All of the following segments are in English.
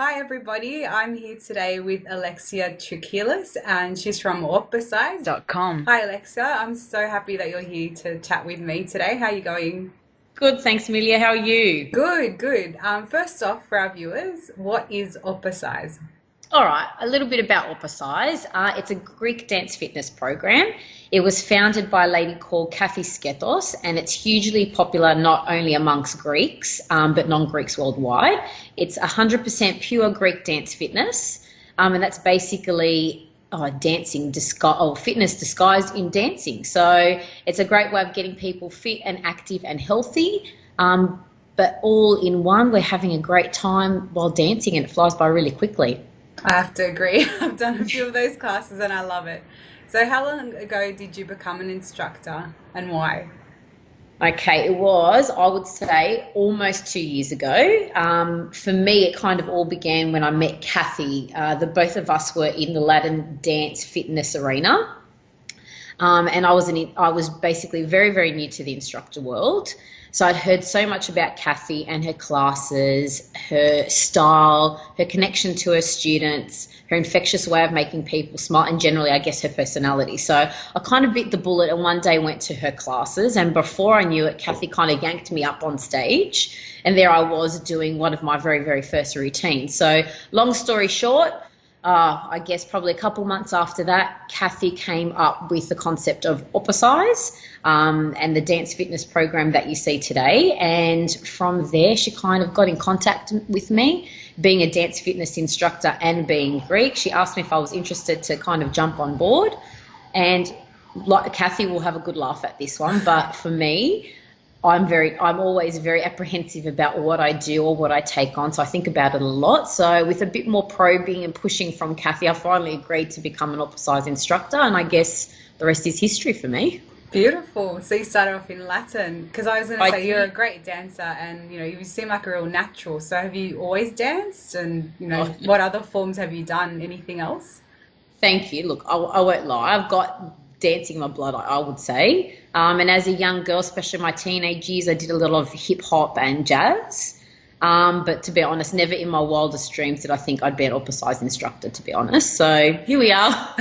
Hi everybody, I'm here today with Alexia Trikilis and she's from OPA-cize.com. Hi Alexia, I'm so happy that you're here to chat with me today. How are you going? Good, thanks, Amelia. How are you? Good, good. First off, for our viewers, what is OPA-cize? All right, a little bit about OPA-cize. It's a Greek dance fitness program. It was founded by a lady called Kathy Sketos, and it's hugely popular not only amongst Greeks, but non-Greeks worldwide. It's 100% pure Greek dance fitness, and that's basically dancing, or fitness disguised in dancing. So it's a great way of getting people fit and active and healthy. But all in one, we're having a great time while dancing, and it flies by really quickly. I have to agree. I've done a few of those classes and I love it. So how long ago did you become an instructor and why? Okay, it was, I would say, almost 2 years ago. For me, it kind of all began when I met Kathy. The both of us were in the Latin dance fitness arena. And I was basically very, very new to the instructor world. So I'd heard so much about Kathy and her classes, her style, her connection to her students, her infectious way of making people smile, and generally, I guess, her personality. So I kind of bit the bullet and one day went to her classes. And before I knew it, Kathy kind of yanked me up on stage. And there I was doing one of my very, very first routines. So long story short, I guess probably a couple months after that, Kathy came up with the concept of OPA-cize and the dance fitness program that you see today. And from there, she kind of got in contact with me, being a dance fitness instructor and being Greek. She asked me if I was interested to kind of jump on board. And like Kathy will have a good laugh at this one, but for me, I'm always very apprehensive about what I do or what I take on, so I think about it a lot. So with a bit more probing and pushing from Kathy, I finally agreed to become an OPA-cize instructor, and I guess the rest is history for me. Beautiful. So you started off in Latin because I was going to I say you're a did. great dancer and you seem like a real natural. So have you always danced and Oh, what other forms have you done? Anything else? thank you. Look, I won't lie. I've got dancing in my blood, I would say. And as a young girl, especially my teenage years, I did a lot of hip hop and jazz. But to be honest, never in my wildest dreams did I think I'd be an OPA-cize instructor, to be honest. So here we are.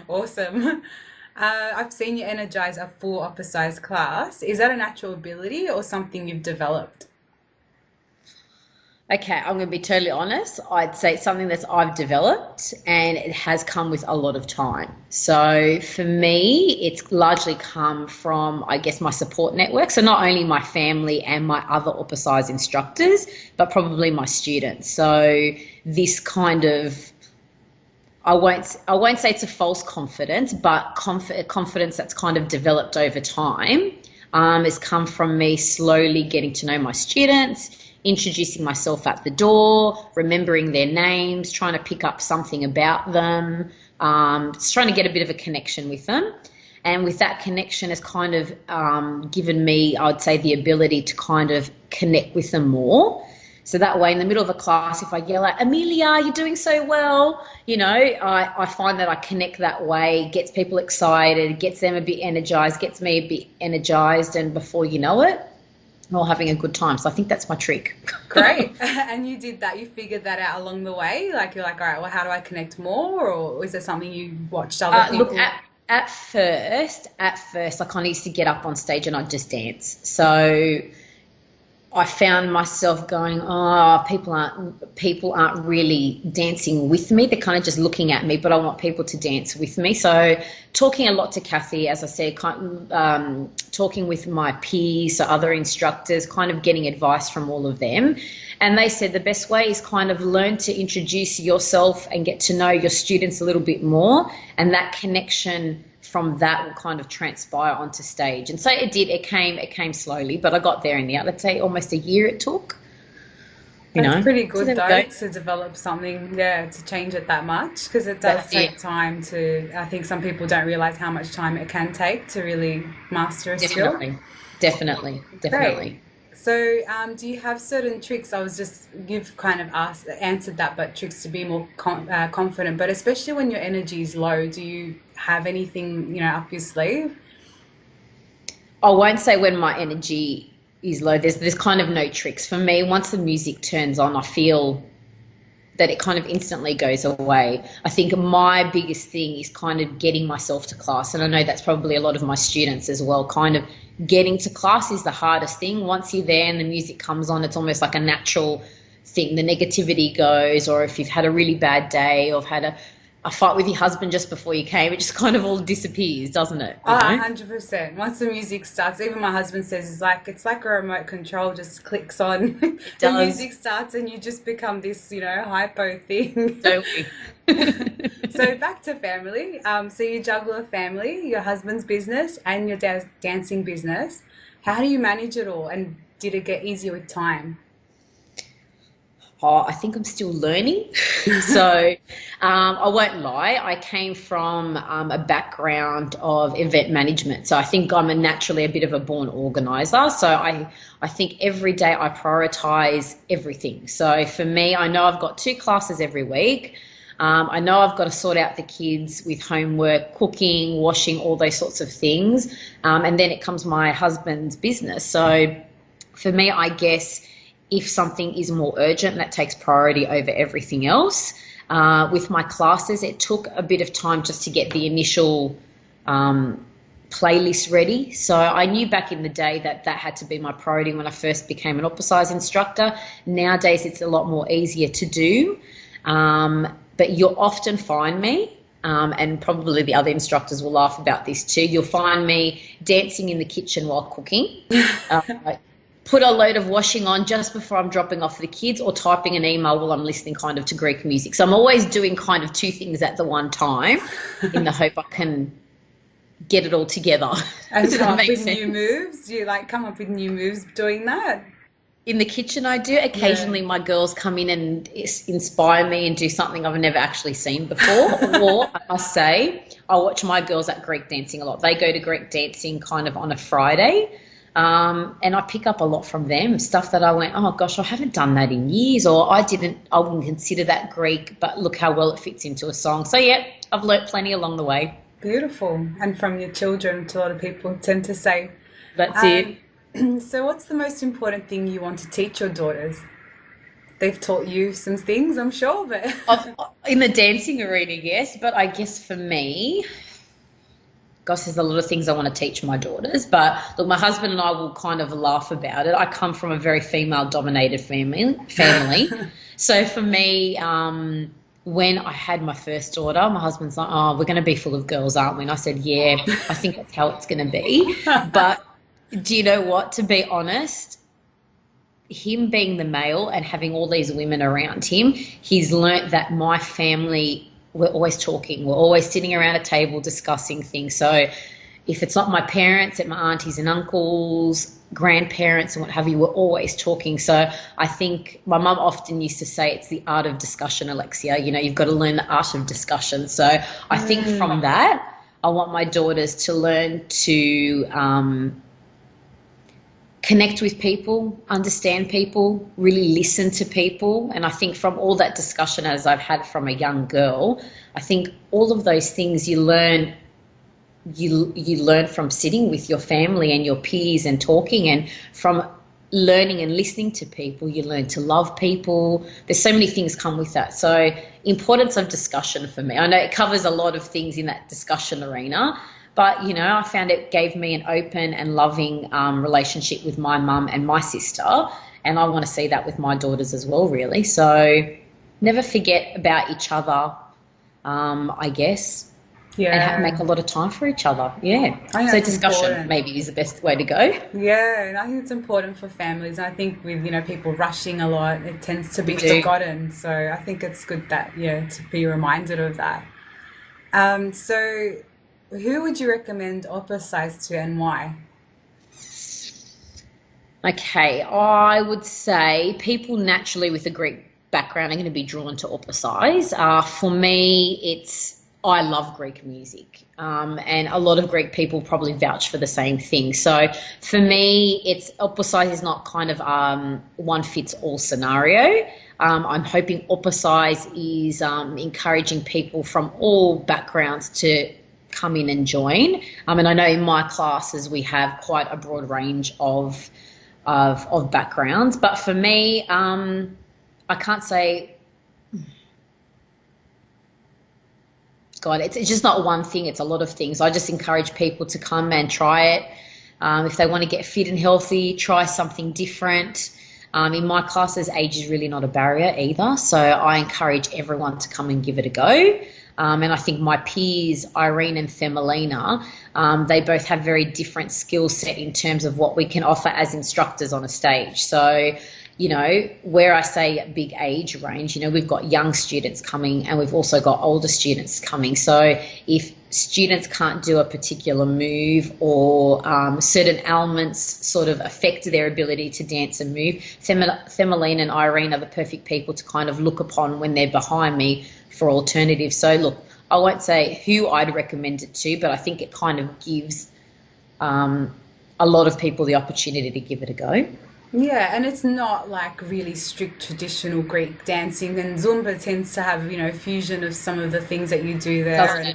Awesome. I've seen you energize a full upper size class. Is that a natural ability or something you've developed? Okay, I'm going to be totally honest. I'd say it's something that I've developed and it has come with a lot of time. So for me, it's largely come from, I guess, my support network. So not only my family and my other OPA-cize instructors, but probably my students. So this kind of, I won't say it's a false confidence, but confidence that's kind of developed over time has come from me slowly getting to know my students, introducing myself at the door, remembering their names, trying to pick up something about them, just trying to get a bit of a connection with them. And with that connection has kind of given me, I would say, the ability to kind of connect with them more. So that way, in the middle of a class, if I yell out, Amelia, you're doing so well, I find that I connect that way, gets people excited, gets them a bit energized, gets me a bit energized, and before you know it, we're all having a good time. So I think that's my trick. Great. And you did that, you figured that out along the way? Like you're like, all right, well, how do I connect more? Or is it something you watched other Look, people? at first, I kind of used to get up on stage and I'd just dance. So I found myself going, oh, people aren't really dancing with me. They're kind of just looking at me, but I want people to dance with me. So talking a lot to Kathy, as I said, talking with my peers, so other instructors, kind of getting advice from all of them. And they said the best way is kind of learn to introduce yourself and get to know your students a little bit more. And that connection from that will kind of transpire onto stage. And so it did, it came slowly, but I got there in the end. I'd say almost a year it took, you That's know. pretty So good there we though go. to develop something, yeah, to change it that much because it does That's it. take time to, I think some people don't realize how much time it can take to really master a skill. Definitely. Definitely. Great. Definitely. So, do you have certain tricks? You've kind of answered that, but tricks to be more confident. But especially when your energy is low, do you have anything, up your sleeve? I won't say when my energy is low. There's kind of no tricks for me. Once the music turns on, I feel that it kind of instantly goes away. I think my biggest thing is kind of getting myself to class, and I know that's probably a lot of my students as well. Kind of getting to class is the hardest thing. Once you're there and the music comes on, it's almost like a natural thing. The negativity goes, or if you've had a really bad day or had a fight with your husband just before you came, it just kind of all disappears, doesn't it? Oh, 100%. Once the music starts, even my husband says it's like a remote control just clicks on. It The does, music starts and you just become this, hypo thing. don't we? So back to family. So you juggle a family, your husband's business, and your dancing business. How do you manage it all? And did it get easier with time? Oh, I think I'm still learning. So I won't lie, I came from a background of event management. So I think I'm naturally a bit of a born organizer. So I think every day I prioritize everything. So for me, I know I've got 2 classes every week. I know I've got to sort out the kids with homework, cooking, washing, all those sorts of things. And then it comes my husband's business. So for me, I guess if something is more urgent, that takes priority over everything else. With my classes, it took a bit of time just to get the initial playlist ready. So I knew back in the day that had to be my priority when I first became an OPA-cize instructor. Nowadays, it's a lot more easier to do. But you'll often find me, and probably the other instructors will laugh about this too, you'll find me dancing in the kitchen while cooking. Put a load of washing on just before I'm dropping off the kids, or typing an email while I'm listening kind of to Greek music. So I'm always doing kind of 2 things at the one time in the hope I can get it all together. And Does come that up make with sense? new moves? Do you come up with new moves doing that? In the kitchen I do. Occasionally my girls come in and inspire me and do something I've never actually seen before. Or I must say, I watch my girls at Greek dancing a lot. They go to Greek dancing kind of on a Friday. And I pick up a lot from them, stuff that I went, oh gosh, I haven't done that in years, or I wouldn't consider that Greek, but look how well it fits into a song. So yeah, I've learnt plenty along the way. Beautiful. And from your children, a lot of people tend to say. That's it. So what's the most important thing you want to teach your daughters? They've taught you some things, I'm sure, but In the dancing arena, yes, but I guess for me, gosh, there's a lot of things I want to teach my daughters, but look, my husband and I will kind of laugh about it. I come from a very female-dominated family. So for me, when I had my first daughter, my husband's like, oh, we're going to be full of girls, aren't we? And I said, yeah, I think that's how it's going to be. But do you know what? To be honest, him being the male and having all these women around him, he's learnt that my family, we're always talking. We're always sitting around a table discussing things. So if it's not my parents, it's my aunties and uncles, grandparents and what have you, we're always talking. So I think my mum often used to say it's the art of discussion, Alexia. You've got to learn the art of discussion. So I think from that, I want my daughters to learn to connect with people, understand people, really listen to people. And I think from all that discussion as I've had from a young girl, I think all of those things you learn from sitting with your family and your peers and talking, and from learning and listening to people, you learn to love people. There's so many things come with that. So importance of discussion for me. I know it covers a lot of things in that discussion arena, but, I found it gave me an open and loving relationship with my mum and my sister, and I want to see that with my daughters as well, really. So never forget about each other, I guess, and make a lot of time for each other. Yeah. I think So that's discussion important. maybe is the best way to go. Yeah, and I think it's important for families. I think with, people rushing a lot, it tends to be We do. forgotten. So I think it's good that, to be reminded of that. So who would you recommend OPA-cize to and why? Okay, I would say people naturally with a Greek background are going to be drawn to OPA-cize. For me, I love Greek music, and a lot of Greek people probably vouch for the same thing. So for me, OPA-cize is not kind of one fits all scenario. I'm hoping OPA-cize is encouraging people from all backgrounds to come in and join. And I know in my classes we have quite a broad range of backgrounds, but for me, I can't say God, it's just not one thing, it's a lot of things. I just encourage people to come and try it. If they want to get fit and healthy, try something different. In my classes, age is really not a barrier either, so I encourage everyone to come and give it a go. And I think my peers, Irene and Themelina, they both have very different skill set in terms of what we can offer as instructors on a stage. So, you know, where I say big age range, you know, we've got young students coming and we've also got older students coming. So if students can't do a particular move or certain elements sort of affect their ability to dance and move, Themelina and Irene are the perfect people to kind of look upon when they're behind me for alternatives. So look, I won't say who I'd recommend it to, but I think it kind of gives a lot of people the opportunity to give it a go. Yeah, and it's not like really strict traditional Greek dancing, and Zumba tends to have, you know, fusion of some of the things that you do there.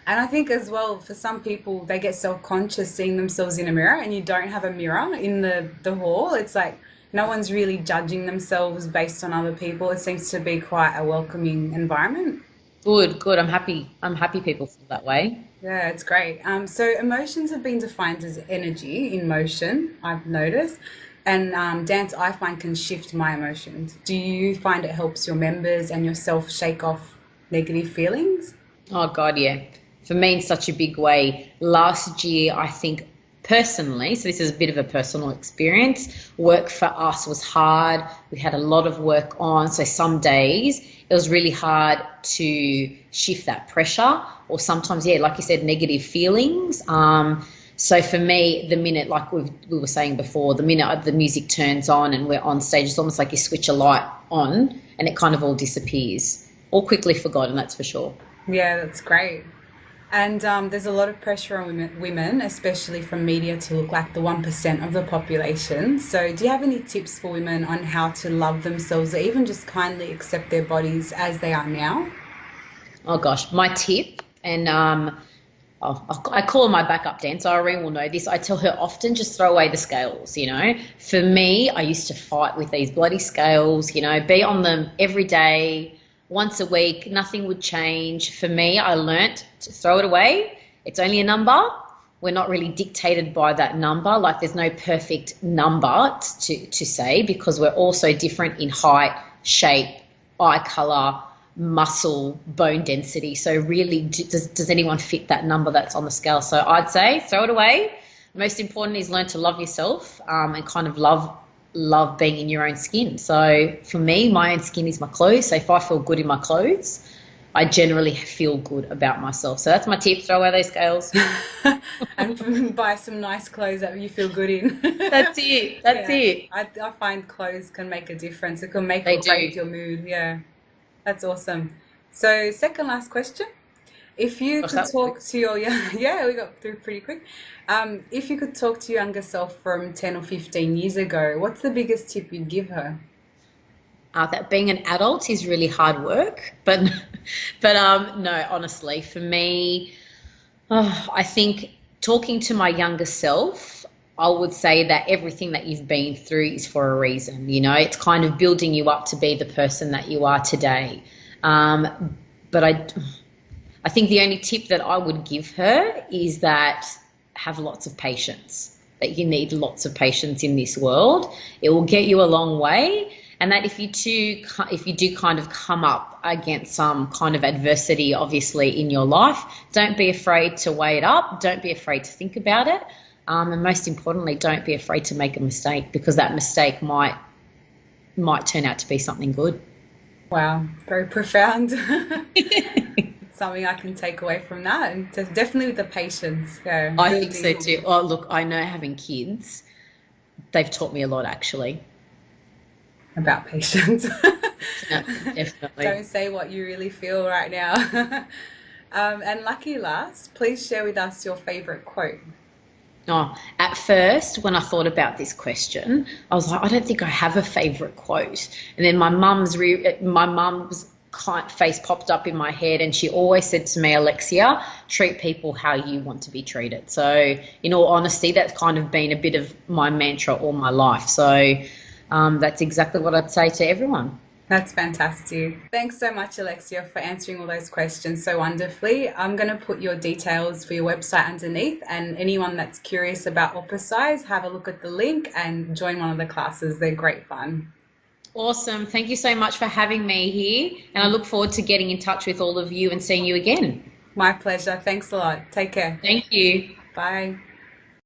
And I think as well, for some people, they get self-conscious seeing themselves in a mirror, and you don't have a mirror in the hall. It's like no one's really judging themselves based on other people. It seems to be quite a welcoming environment. Good. I'm happy people feel that way. Yeah, it's great. So emotions have been defined as energy in motion, I've noticed. And dance, I find, can shift my emotions. Do you find it helps your members and yourself shake off negative feelings? Oh, God, yeah. For me, in such a big way. Last year, I think personally, so this is a bit of a personal experience, work for us was hard. We had a lot of work on. So some days it was really hard to shift that pressure, or sometimes, yeah, like you said, negative feelings. So for me, the minute, like we were saying before, the minute the music turns on and we're on stage, it's almost like you switch a light on and it kind of all disappears. All quickly forgotten, that's for sure. Yeah, that's great. And there's a lot of pressure on women, especially from media, to look like the 1% of the population. So do you have any tips for women on how to love themselves or even just kindly accept their bodies as they are now? Oh, gosh, my tip, and I call her my backup dancer. Irene will know this. I tell her often, just throw away the scales, you know. For me, I used to fight with these bloody scales, you know, be on them every day, once a week, nothing would change. For me, I learnt to throw it away. It's only a number. We're not really dictated by that number. Like there's no perfect number to say, because we're all so different in height, shape, eye colour, muscle, bone density. So really, does anyone fit that number that's on the scale? So I'd say throw it away. Most important is learn to love yourself and kind of love being in your own skin. So for me, my own skin is my clothes. So if I feel good in my clothes, I generally feel good about myself. So that's my tip, throw away those scales. And buy some nice clothes that you feel good in. That's it. That's it. I find clothes can make a difference. It can make They or break do. your mood. Yeah, that's awesome. So second last question. If you Gosh, could that was talk quick. to your, yeah, we got through pretty quick. If you could talk to your younger self from 10 or 15 years ago, what's the biggest tip you'd give her? That being an adult is really hard work, but no, honestly, for me, I think talking to my younger self, I would say that everything that you've been through is for a reason. You know, it's kind of building you up to be the person that you are today. But I think the only tip that I would give her is that have lots of patience, that you need lots of patience in this world. It will get you a long way. And that if you do kind of come up against some kind of adversity, obviously, in your life, don't be afraid to weigh it up. Don't be afraid to think about it. And most importantly, don't be afraid to make a mistake, because that mistake might turn out to be something good. Wow, very profound. Something I can take away from that, and definitely with the patience. Yeah, I think so too. Oh, look, I know having kids, they've taught me a lot, actually. about patience. Yeah, definitely. Don't say what you really feel right now. And lucky last, please share with us your favorite quote. Oh, at first, when I thought about this question, I was like, I don't think I have a favourite quote. And then my mum's face popped up in my head, and she always said to me, Alexia, treat people how you want to be treated. So in all honesty, that's kind of been a bit of my mantra all my life. So that's exactly what I'd say to everyone. That's fantastic. Thanks so much, Alexia, for answering all those questions so wonderfully. I'm going to put your details for your website underneath, and anyone that's curious about OPA-cize, have a look at the link and join one of the classes. They're great fun. Awesome. Thank you so much for having me here. And I look forward to getting in touch with all of you and seeing you again. My pleasure. Thanks a lot. Take care. Thank you. Bye.